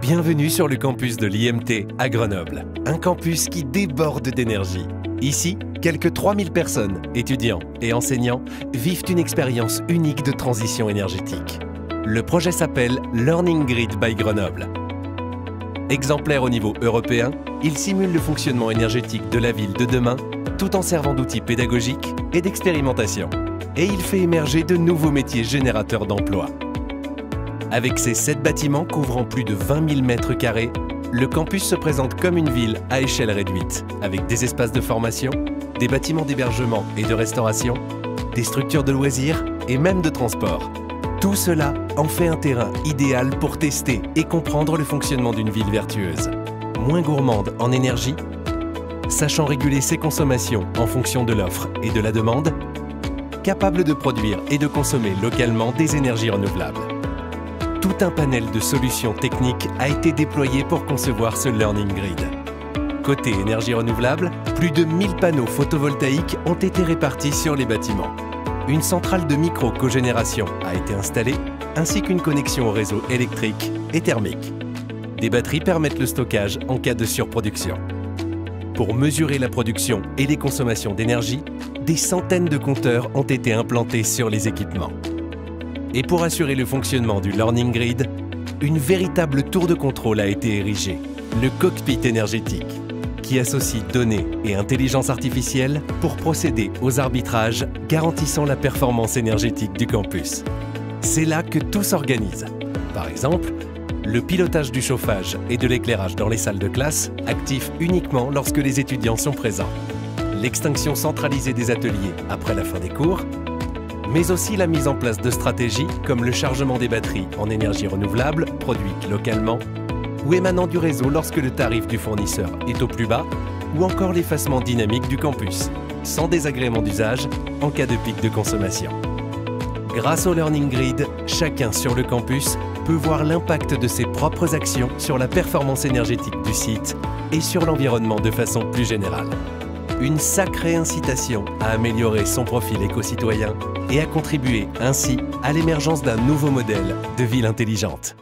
Bienvenue sur le campus de l'IMT à Grenoble, un campus qui déborde d'énergie. Ici, quelques 3000 personnes, étudiants et enseignants, vivent une expérience unique de transition énergétique. Le projet s'appelle Learning Grid by Grenoble. Exemplaire au niveau européen, il simule le fonctionnement énergétique de la ville de demain, tout en servant d'outils pédagogiques et d'expérimentation. Et il fait émerger de nouveaux métiers générateurs d'emplois. Avec ses 7 bâtiments couvrant plus de 20 000 mètres carrés, le campus se présente comme une ville à échelle réduite, avec des espaces de formation, des bâtiments d'hébergement et de restauration, des structures de loisirs et même de transport. Tout cela en fait un terrain idéal pour tester et comprendre le fonctionnement d'une ville vertueuse. Moins gourmande en énergie, sachant réguler ses consommations en fonction de l'offre et de la demande, capable de produire et de consommer localement des énergies renouvelables. Tout un panel de solutions techniques a été déployé pour concevoir ce Learning Grid. Côté énergie renouvelable, plus de 1000 panneaux photovoltaïques ont été répartis sur les bâtiments. Une centrale de micro-cogénération a été installée, ainsi qu'une connexion au réseau électrique et thermique. Des batteries permettent le stockage en cas de surproduction. Pour mesurer la production et les consommations d'énergie, des centaines de compteurs ont été implantés sur les équipements. Et pour assurer le fonctionnement du Learning Grid, une véritable tour de contrôle a été érigée, le cockpit énergétique, qui associe données et intelligence artificielle pour procéder aux arbitrages garantissant la performance énergétique du campus. C'est là que tout s'organise. Par exemple, le pilotage du chauffage et de l'éclairage dans les salles de classe, actif uniquement lorsque les étudiants sont présents. L'extinction centralisée des ateliers après la fin des cours, mais aussi la mise en place de stratégies comme le chargement des batteries en énergie renouvelable produite localement ou émanant du réseau lorsque le tarif du fournisseur est au plus bas, ou encore l'effacement dynamique du campus, sans désagrément d'usage en cas de pic de consommation. Grâce au Learning Grid, chacun sur le campus peut voir l'impact de ses propres actions sur la performance énergétique du site et sur l'environnement de façon plus générale. Une sacrée incitation à améliorer son profil éco-citoyen et à contribuer ainsi à l'émergence d'un nouveau modèle de ville intelligente.